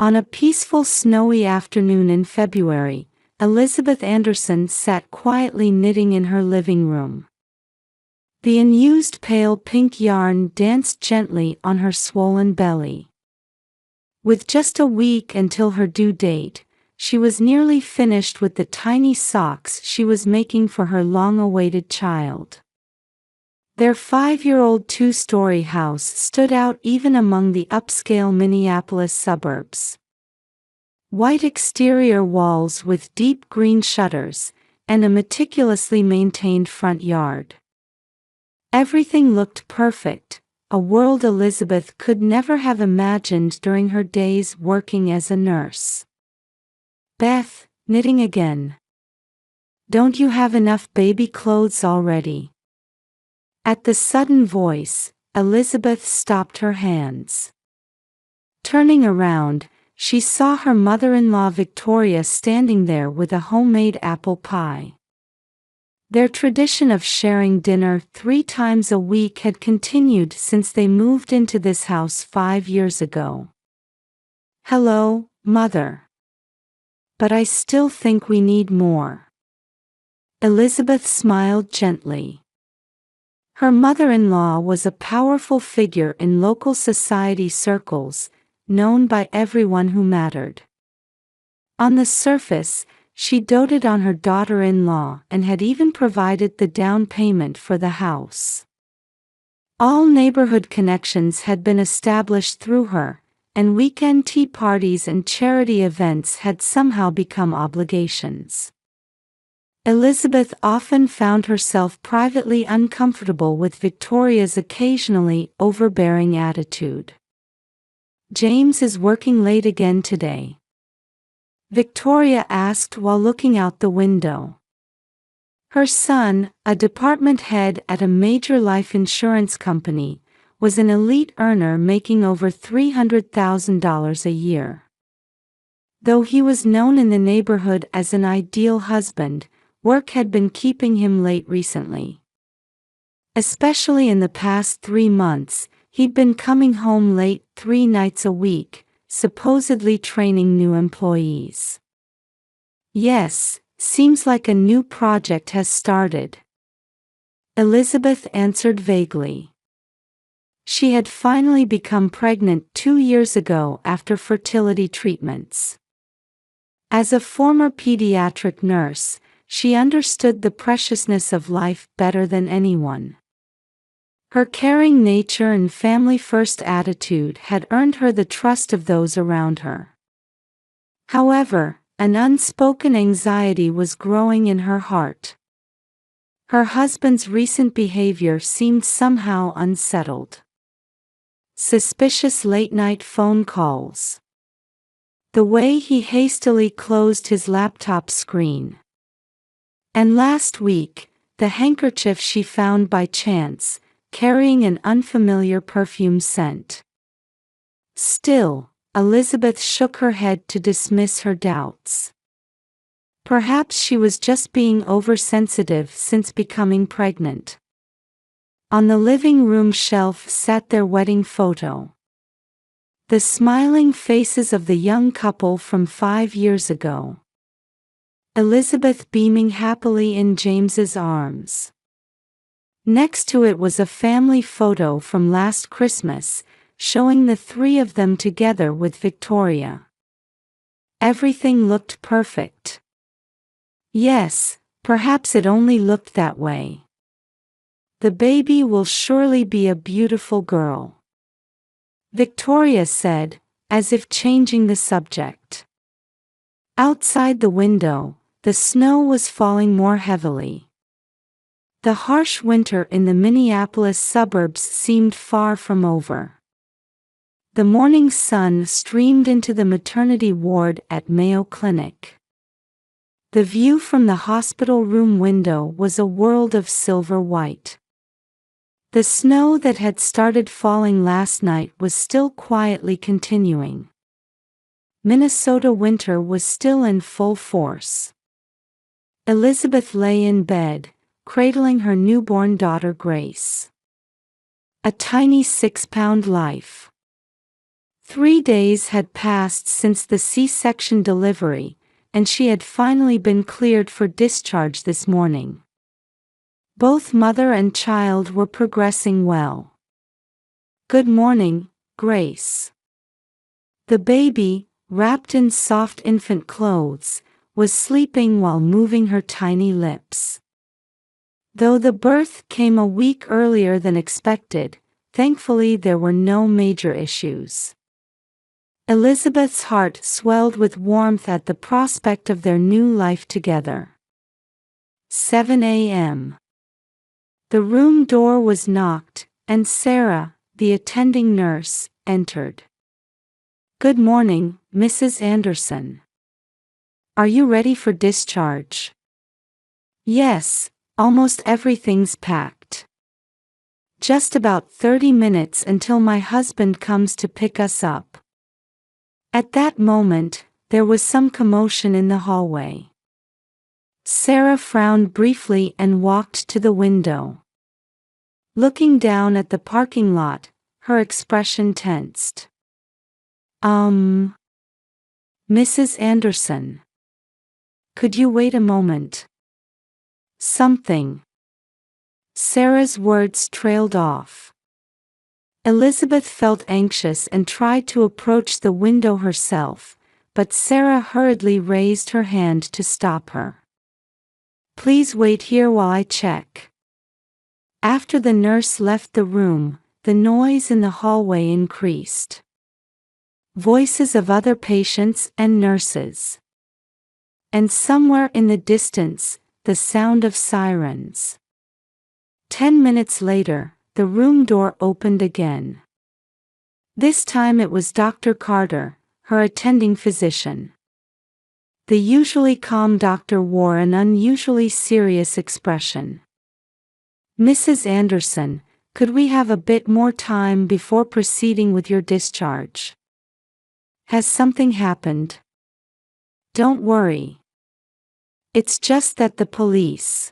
On a peaceful snowy afternoon in February, Elizabeth Anderson sat quietly knitting in her living room. The unused pale pink yarn danced gently on her swollen belly. With just a week until her due date, she was nearly finished with the tiny socks she was making for her long-awaited child. Their 5-year-old two-story house stood out even among the upscale Minneapolis suburbs. White exterior walls with deep green shutters, and a meticulously maintained front yard. Everything looked perfect, a world Elizabeth could never have imagined during her days working as a nurse. "Beth, knitting again. Don't you have enough baby clothes already?" At the sudden voice, Elizabeth stopped her hands. Turning around, she saw her mother-in-law Victoria standing there with a homemade apple pie. Their tradition of sharing dinner 3 times a week had continued since they moved into this house 5 years ago. "Hello, Mother. But I still think we need more." Elizabeth smiled gently. Her mother-in-law was a powerful figure in local society circles, known by everyone who mattered. On the surface, she doted on her daughter-in-law and had even provided the down payment for the house. All neighborhood connections had been established through her, and weekend tea parties and charity events had somehow become obligations. Elizabeth often found herself privately uncomfortable with Victoria's occasionally overbearing attitude. "James is working late again today?" Victoria asked while looking out the window. Her son, a department head at a major life insurance company, was an elite earner making over $300,000 a year. Though he was known in the neighborhood as an ideal husband, work had been keeping him late recently. Especially in the past 3 months, he'd been coming home late 3 nights a week, supposedly training new employees. "Yes, seems like a new project has started," Elizabeth answered vaguely. She had finally become pregnant 2 years ago after fertility treatments. As a former pediatric nurse, she understood the preciousness of life better than anyone. Her caring nature and family-first attitude had earned her the trust of those around her. However, an unspoken anxiety was growing in her heart. Her husband's recent behavior seemed somehow unsettled. Suspicious late-night phone calls. The way he hastily closed his laptop screen. And last week, the handkerchief she found by chance, carrying an unfamiliar perfume scent. Still, Elizabeth shook her head to dismiss her doubts. Perhaps she was just being oversensitive since becoming pregnant. On the living room shelf sat their wedding photo. The smiling faces of the young couple from 5 years ago. Elizabeth beaming happily in James's arms. Next to it was a family photo from last Christmas, showing the 3 of them together with Victoria. Everything looked perfect. Yes, perhaps it only looked that way. "The baby will surely be a beautiful girl," Victoria said, as if changing the subject. Outside the window, the snow was falling more heavily. The harsh winter in the Minneapolis suburbs seemed far from over. The morning sun streamed into the maternity ward at Mayo Clinic. The view from the hospital room window was a world of silver white. The snow that had started falling last night was still quietly continuing. Minnesota winter was still in full force. Elizabeth lay in bed, cradling her newborn daughter Grace. A tiny 6-pound life. 3 days had passed since the C-section delivery, and she had finally been cleared for discharge this morning. Both mother and child were progressing well. "Good morning, Grace." The baby, wrapped in soft infant clothes, was sleeping while moving her tiny lips. Though the birth came a week earlier than expected, thankfully there were no major issues. Elizabeth's heart swelled with warmth at the prospect of their new life together. 7 a.m. The room door was knocked, and Sarah, the attending nurse, entered. "Good morning, Mrs. Anderson. Are you ready for discharge?" "Yes, almost everything's packed. Just about 30 minutes until my husband comes to pick us up." At that moment, there was some commotion in the hallway. Sarah frowned briefly and walked to the window. Looking down at the parking lot, her expression tensed. Mrs. Anderson. Could you wait a moment?" "Something." Sarah's words trailed off. Elizabeth felt anxious and tried to approach the window herself, but Sarah hurriedly raised her hand to stop her. "Please wait here while I check." After the nurse left the room, the noise in the hallway increased. Voices of other patients and nurses. And somewhere in the distance, the sound of sirens. 10 minutes later, the room door opened again. This time it was Dr. Carter, her attending physician. The usually calm doctor wore an unusually serious expression. "Mrs. Anderson, could we have a bit more time before proceeding with your discharge? Has something happened?" "Don't worry. It's just that the police..."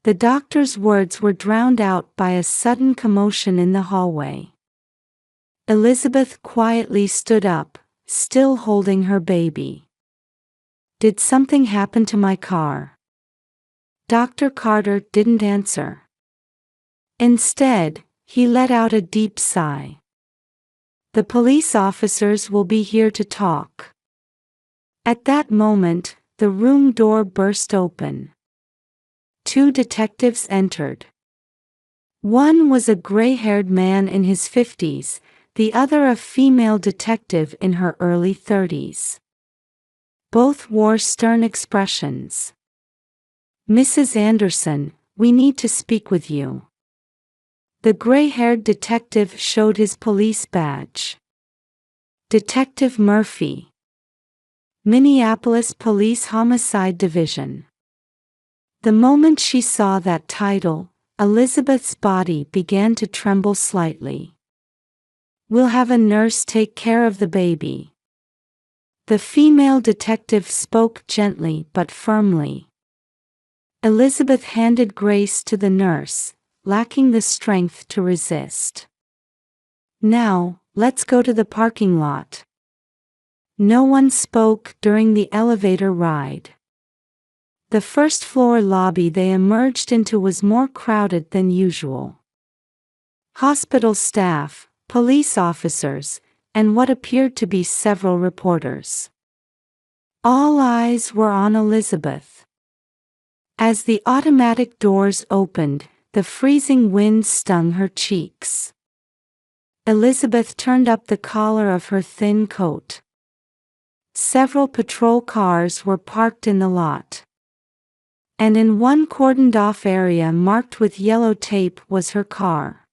The doctor's words were drowned out by a sudden commotion in the hallway. Elizabeth quietly stood up, still holding her baby. "Did something happen to my car?" Dr. Carter didn't answer. Instead, he let out a deep sigh. "The police officers will be here to talk." At that moment, the room door burst open. 2 detectives entered. One was a gray-haired man in his 50s, the other a female detective in her early 30s. Both wore stern expressions. "Mrs. Anderson, we need to speak with you." The gray-haired detective showed his police badge. "Detective Murphy, Minneapolis Police Homicide Division." The moment she saw that title, Elizabeth's body began to tremble slightly. "We'll have a nurse take care of the baby." The female detective spoke gently but firmly. Elizabeth handed Grace to the nurse, lacking the strength to resist. "Now, let's go to the parking lot." No one spoke during the elevator ride. The first-floor lobby they emerged into was more crowded than usual. Hospital staff, police officers, and what appeared to be several reporters. All eyes were on Elizabeth. As the automatic doors opened, the freezing wind stung her cheeks. Elizabeth turned up the collar of her thin coat. Several patrol cars were parked in the lot. And in one cordoned-off area marked with yellow tape was her car.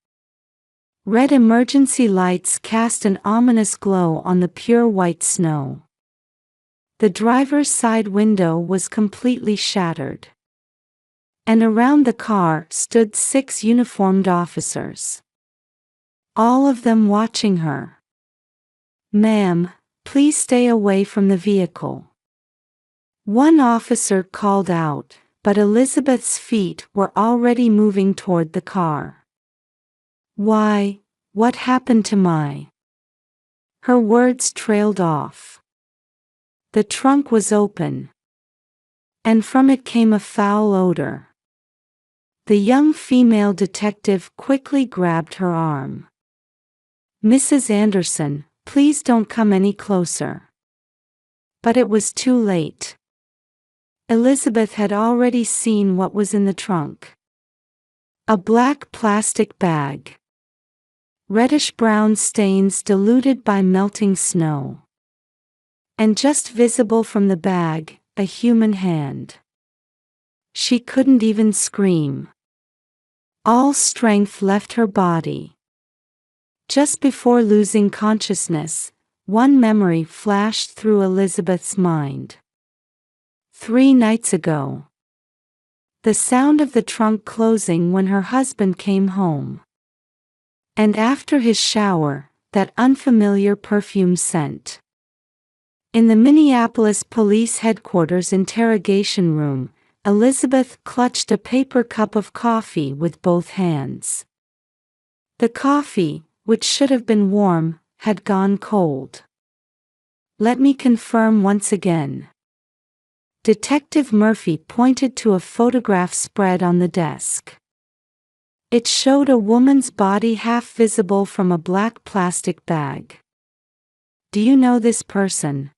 Red emergency lights cast an ominous glow on the pure white snow. The driver's side window was completely shattered. And around the car stood 6 uniformed officers. All of them watching her. "Ma'am, please stay away from the vehicle." One officer called out, but Elizabeth's feet were already moving toward the car. "Why, what happened to my..." Her words trailed off. The trunk was open, and from it came a foul odor. The young female detective quickly grabbed her arm. "Mrs. Anderson, please don't come any closer." But it was too late. Elizabeth had already seen what was in the trunk. A black plastic bag. Reddish-brown stains diluted by melting snow. And just visible from the bag, a human hand. She couldn't even scream. All strength left her body. Just before losing consciousness, one memory flashed through Elizabeth's mind. 3 nights ago. The sound of the trunk closing when her husband came home. And after his shower, that unfamiliar perfume scent. In the Minneapolis police headquarters interrogation room, Elizabeth clutched a paper cup of coffee with both hands. The coffee, which should have been warm, had gone cold. "Let me confirm once again." Detective Murphy pointed to a photograph spread on the desk. It showed a woman's body half visible from a black plastic bag. "Do you know this person?"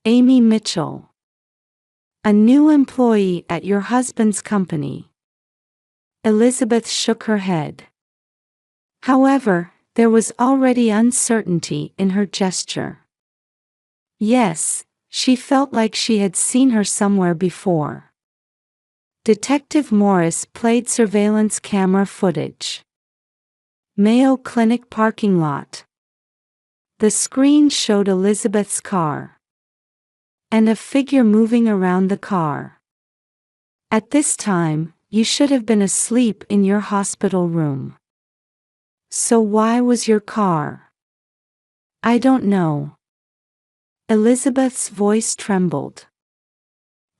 "Amy Mitchell. A new employee at your husband's company." Elizabeth shook her head. However, there was already uncertainty in her gesture. Yes, she felt like she had seen her somewhere before. Detective Morris played surveillance camera footage. Mayo Clinic parking lot. The screen showed Elizabeth's car. And a figure moving around the car. "At this time, you should have been asleep in your hospital room." "So why was your car?" "I don't know." Elizabeth's voice trembled.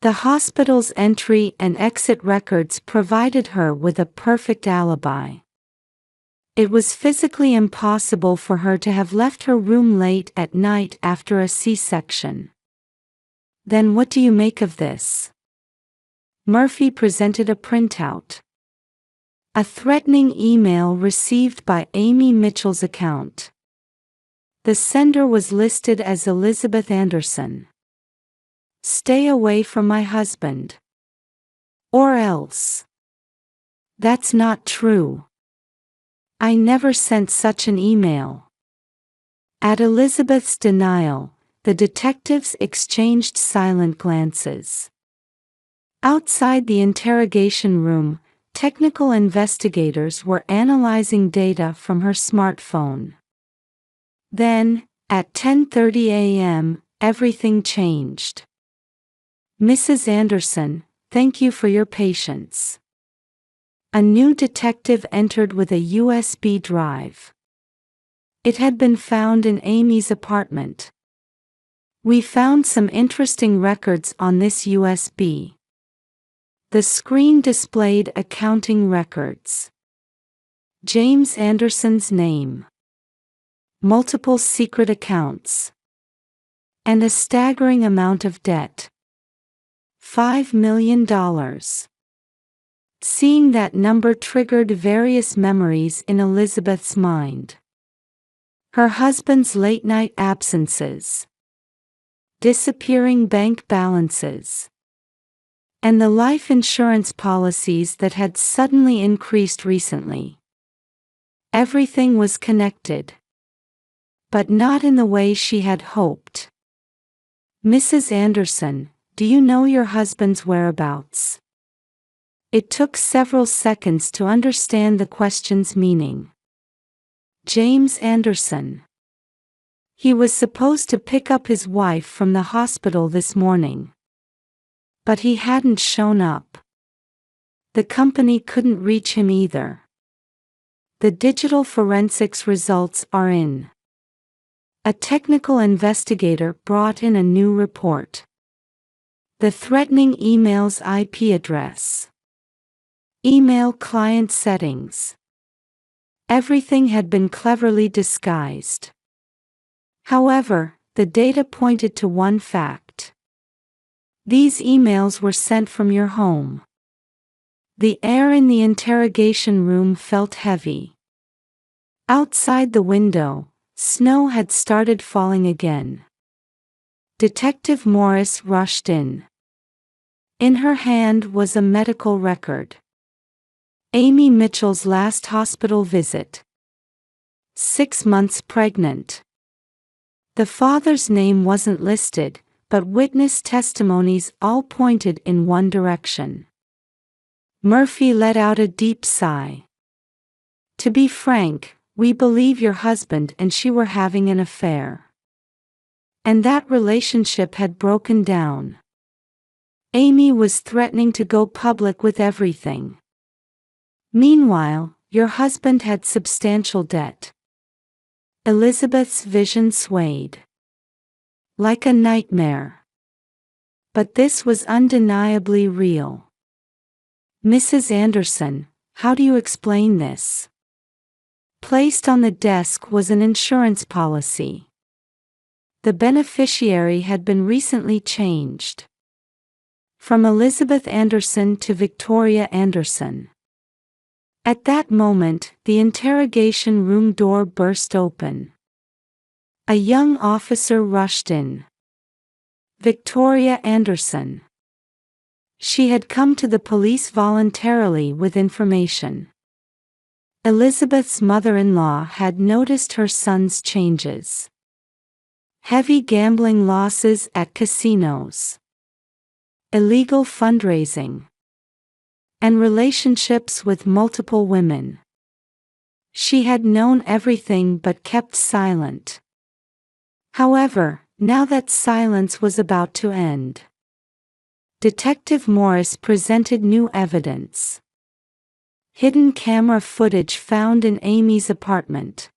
The hospital's entry and exit records provided her with a perfect alibi. It was physically impossible for her to have left her room late at night after a C-section. "Then what do you make of this?" Murphy presented a printout. A threatening email received by Amy Mitchell's account. The sender was listed as Elizabeth Anderson. "Stay away from my husband. Or else." "That's not true. I never sent such an email." At Elizabeth's denial, the detectives exchanged silent glances. Outside the interrogation room, technical investigators were analyzing data from her smartphone. Then, at 10:30 a.m., everything changed. "Mrs. Anderson, thank you for your patience." A new detective entered with a USB drive. It had been found in Amy's apartment. "We found some interesting records on this USB." The screen displayed accounting records. James Anderson's name. Multiple secret accounts. And a staggering amount of debt. $5 million. Seeing that number triggered various memories in Elizabeth's mind. Her husband's late-night absences. Disappearing bank balances. And the life insurance policies that had suddenly increased recently. Everything was connected. But not in the way she had hoped. "Mrs. Anderson, do you know your husband's whereabouts?" It took several seconds to understand the question's meaning. James Anderson. He was supposed to pick up his wife from the hospital this morning. But he hadn't shown up. The company couldn't reach him either. The digital forensics results are in. A technical investigator brought in a new report. The threatening email's IP address. Email client settings. Everything had been cleverly disguised. However, the data pointed to one fact. These emails were sent from your home. The air in the interrogation room felt heavy. Outside the window, snow had started falling again. Detective Morris rushed in. In her hand was a medical record. Amy Mitchell's last hospital visit. 6 months pregnant. The father's name wasn't listed, but witness testimonies all pointed in one direction. Murphy let out a deep sigh. To be frank, we believe your husband and she were having an affair. And that relationship had broken down. Amy was threatening to go public with everything. Meanwhile, your husband had substantial debt. Elizabeth's vision swayed. Like a nightmare. But this was undeniably real. Mrs. Anderson, how do you explain this? Placed on the desk was an insurance policy. The beneficiary had been recently changed. From Elizabeth Anderson to Victoria Anderson. At that moment, the interrogation room door burst open. A young officer rushed in. Victoria Anderson. She had come to the police voluntarily with information. Elizabeth's mother-in-law had noticed her son's changes. Heavy gambling losses at casinos. Illegal fundraising. And relationships with multiple women. She had known everything but kept silent. However, now that silence was about to end. Detective Morris presented new evidence. Hidden camera footage found in Amy's apartment.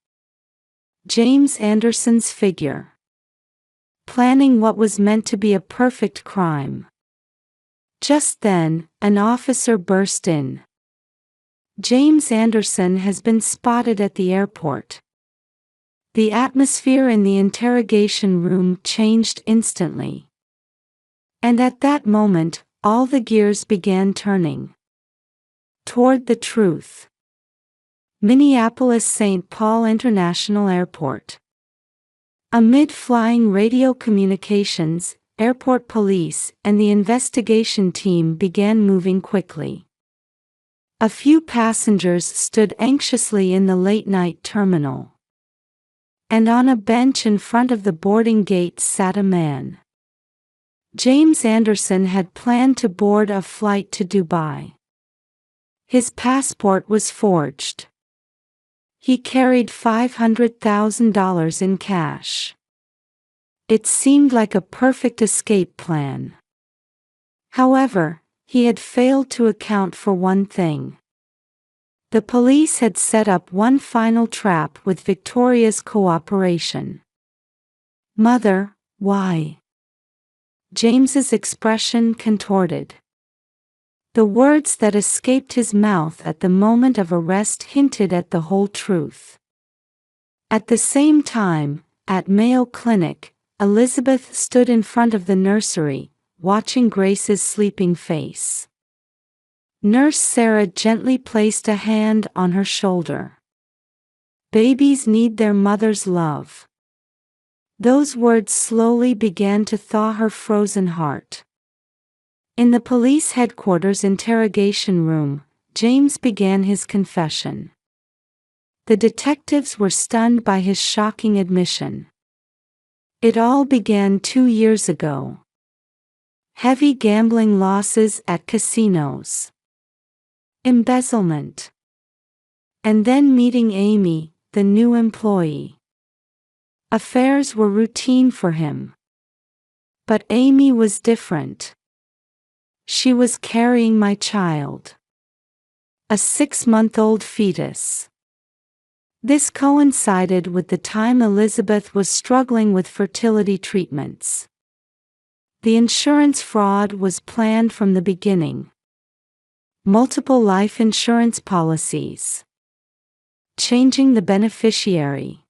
James Anderson's figure. Planning what was meant to be a perfect crime. Just then, an officer burst in. James Anderson has been spotted at the airport. The atmosphere in the interrogation room changed instantly. And at that moment, all the gears began turning. Toward the truth. Minneapolis-St. Paul International Airport. Amid flying radio communications, airport police and the investigation team began moving quickly. A few passengers stood anxiously in the late-night terminal. And on a bench in front of the boarding gate sat a man. James Anderson had planned to board a flight to Dubai. His passport was forged. He carried $500,000 in cash. It seemed like a perfect escape plan. However, he had failed to account for one thing. The police had set up one final trap with Victoria's cooperation. "Mother, why?" James's expression contorted. The words that escaped his mouth at the moment of arrest hinted at the whole truth. At the same time, at Mayo Clinic, Elizabeth stood in front of the nursery, watching Grace's sleeping face. Nurse Sarah gently placed a hand on her shoulder. "Babies need their mother's love." Those words slowly began to thaw her frozen heart. In the police headquarters interrogation room, James began his confession. The detectives were stunned by his shocking admission. It all began 2 years ago. Heavy gambling losses at casinos. Embezzlement. And then meeting Amy, the new employee. Affairs were routine for him. But Amy was different. She was carrying my child. A 6-month-old fetus. This coincided with the time Elizabeth was struggling with fertility treatments. The insurance fraud was planned from the beginning. Multiple life insurance policies. Changing the beneficiary.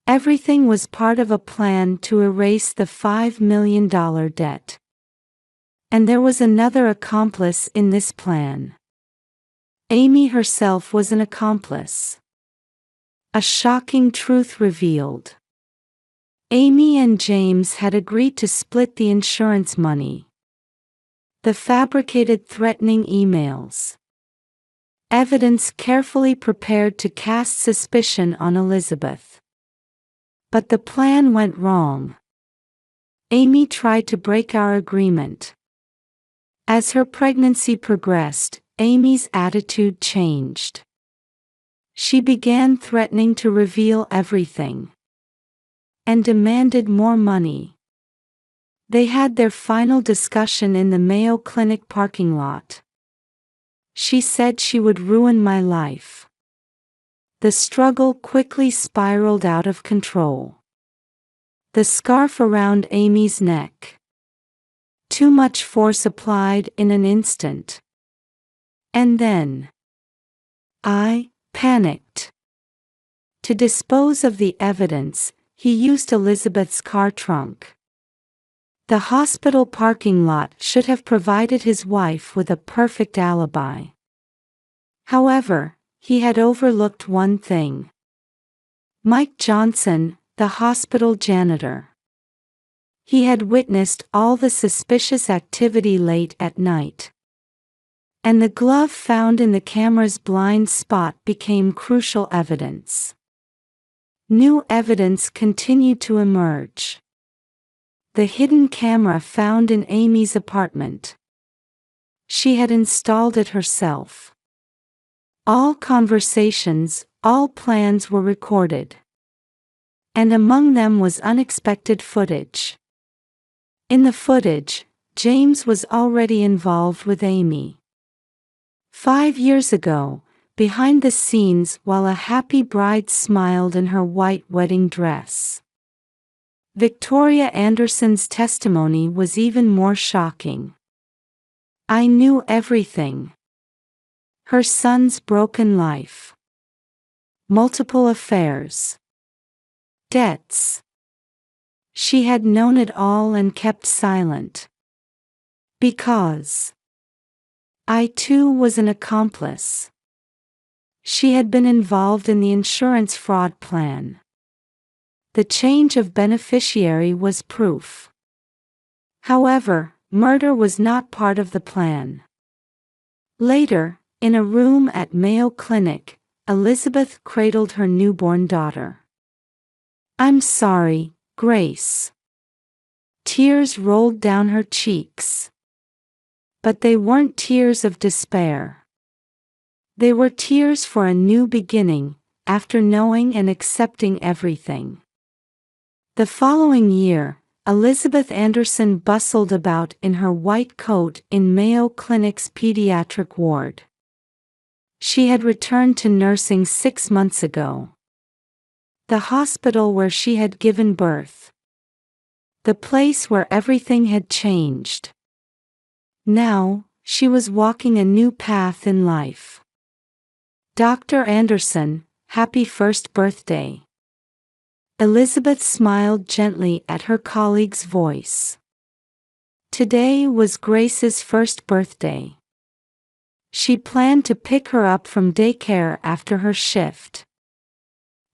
Everything was part of a plan to erase the $5 million debt. And there was another accomplice in this plan. Amy herself was an accomplice. A shocking truth revealed. Amy and James had agreed to split the insurance money. The fabricated threatening emails. Evidence carefully prepared to cast suspicion on Elizabeth. But the plan went wrong. Amy tried to break our agreement. As her pregnancy progressed, Amy's attitude changed. She began threatening to reveal everything. And demanded more money. They had their final discussion in the Mayo Clinic parking lot. She said she would ruin my life. The struggle quickly spiraled out of control. The scarf around Amy's neck. Too much force applied in an instant. And then I panicked. To dispose of the evidence, he used Elizabeth's car trunk. The hospital parking lot should have provided his wife with a perfect alibi. However, he had overlooked one thing. Mike Johnson, the hospital janitor. He had witnessed all the suspicious activity late at night. And the glove found in the camera's blind spot became crucial evidence. New evidence continued to emerge. The hidden camera found in Amy's apartment. She had installed it herself. All conversations, all plans were recorded. And among them was unexpected footage. In the footage, James was already involved with Amy. 5 years ago, behind the scenes while a happy bride smiled in her white wedding dress. Victoria Anderson's testimony was even more shocking. I knew everything. Her son's broken life. Multiple affairs. Debts. She had known it all and kept silent. Because I too was an accomplice. She had been involved in the insurance fraud plan. The change of beneficiary was proof. However, murder was not part of the plan. Later, in a room at Mayo Clinic, Elizabeth cradled her newborn daughter. I'm sorry, Grace. Tears rolled down her cheeks. But they weren't tears of despair. They were tears for a new beginning, after knowing and accepting everything. The following year, Elizabeth Anderson bustled about in her white coat in Mayo Clinic's pediatric ward. She had returned to nursing 6 months ago. The hospital where she had given birth. The place where everything had changed. Now, she was walking a new path in life. Dr. Anderson, happy first birthday. Elizabeth smiled gently at her colleague's voice. Today was Grace's first birthday. She planned to pick her up from daycare after her shift.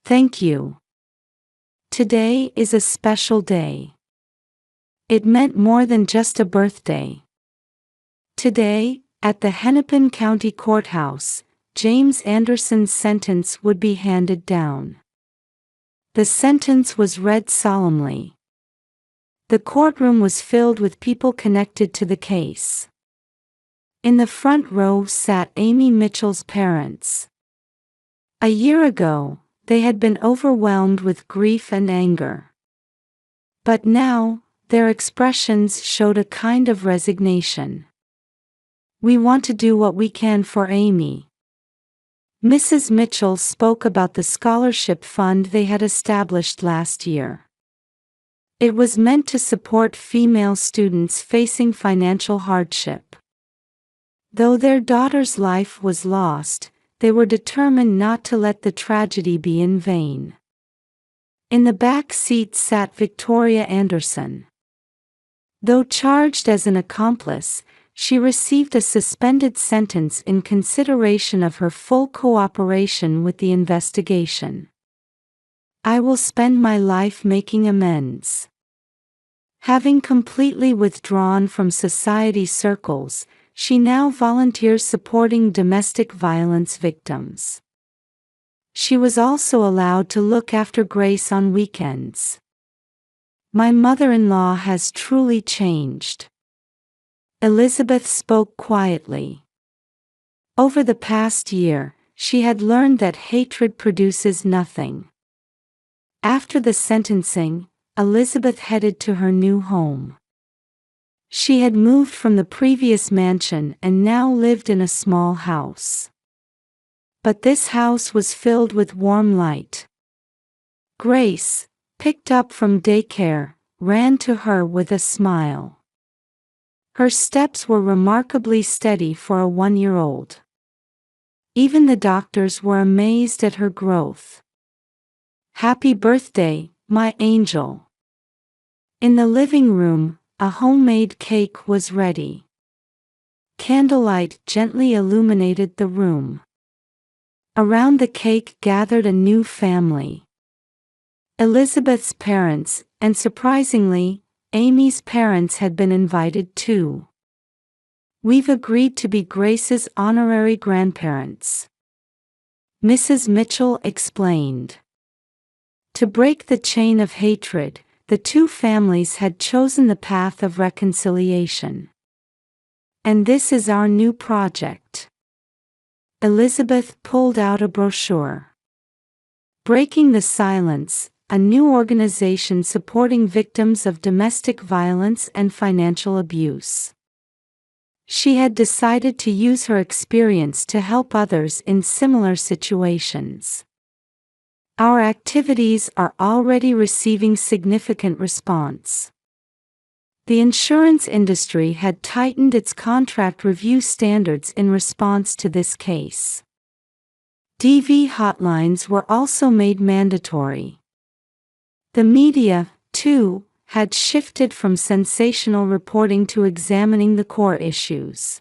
Thank you. Today is a special day. It meant more than just a birthday. Today, at the Hennepin County Courthouse, James Anderson's sentence would be handed down. The sentence was read solemnly. The courtroom was filled with people connected to the case. In the front row sat Amy Mitchell's parents. A year ago, they had been overwhelmed with grief and anger. But now, their expressions showed a kind of resignation. We want to do what we can for Amy. Mrs. Mitchell spoke about the scholarship fund they had established last year. It was meant to support female students facing financial hardship. Though their daughter's life was lost, they were determined not to let the tragedy be in vain. In the back seat sat Victoria Anderson. Though charged as an accomplice, she received a suspended sentence in consideration of her full cooperation with the investigation. "I will spend my life making amends." Having completely withdrawn from society circles, she now volunteers supporting domestic violence victims. She was also allowed to look after Grace on weekends. "My mother-in-law has truly changed," Elizabeth spoke quietly. Over the past year, she had learned that hatred produces nothing. After the sentencing, Elizabeth headed to her new home. She had moved from the previous mansion and now lived in a small house. But this house was filled with warm light. Grace, picked up from daycare, ran to her with a smile. Her steps were remarkably steady for a 1-year-old. Even the doctors were amazed at her growth. "Happy birthday, my angel." In the living room, a homemade cake was ready. Candlelight gently illuminated the room. Around the cake gathered a new family. Elizabeth's parents, and surprisingly, Amy's parents had been invited too. "We've agreed to be Grace's honorary grandparents," Mrs. Mitchell explained. To break the chain of hatred, the two families had chosen the path of reconciliation. "And this is our new project." Elizabeth pulled out a brochure. "Breaking the Silence, a new organization supporting victims of domestic violence and financial abuse." She had decided to use her experience to help others in similar situations. "Our activities are already receiving significant response." The insurance industry had tightened its contract review standards in response to this case. DV hotlines were also made mandatory. The media, too, had shifted from sensational reporting to examining the core issues.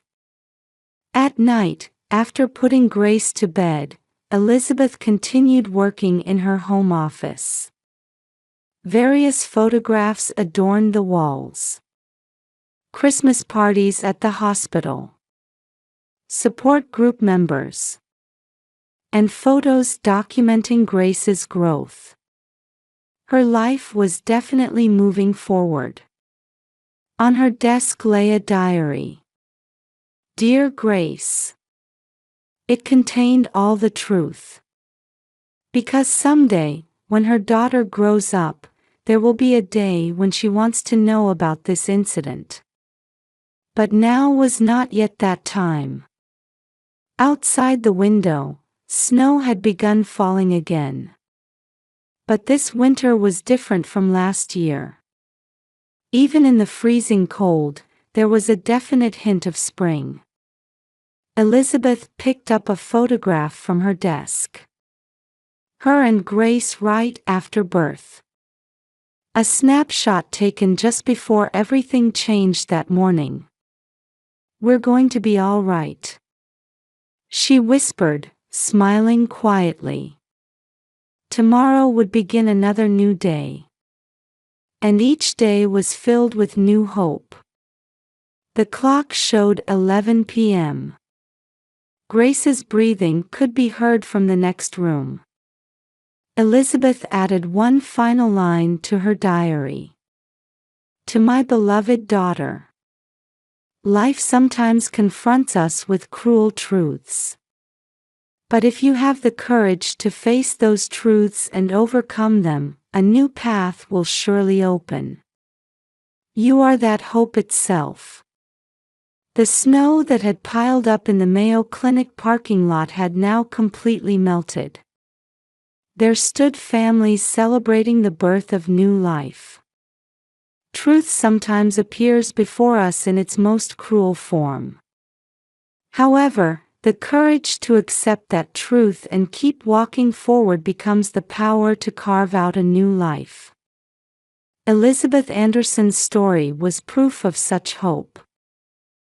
At night, after putting Grace to bed, Elizabeth continued working in her home office. Various photographs adorned the walls. Christmas parties at the hospital. Support group members. And photos documenting Grace's growth. Her life was definitely moving forward. On her desk lay a diary. "Dear Grace." It contained all the truth. Because someday, when her daughter grows up, there will be a day when she wants to know about this incident. But now was not yet that time. Outside the window, snow had begun falling again. But this winter was different from last year. Even in the freezing cold, there was a definite hint of spring. Elizabeth picked up a photograph from her desk. Her and Grace right after birth. A snapshot taken just before everything changed that morning. "We're going to be all right," she whispered, smiling quietly. Tomorrow would begin another new day. And each day was filled with new hope. The clock showed 11 p.m. Grace's breathing could be heard from the next room. Elizabeth added one final line to her diary. "To my beloved daughter. Life sometimes confronts us with cruel truths. But if you have the courage to face those truths and overcome them, a new path will surely open. You are that hope itself." The snow that had piled up in the Mayo Clinic parking lot had now completely melted. There stood families celebrating the birth of new life. Truth sometimes appears before us in its most cruel form. However, The courage to accept that truth and keep walking forward becomes the power to carve out a new life. Elizabeth Anderson's story was proof of such hope.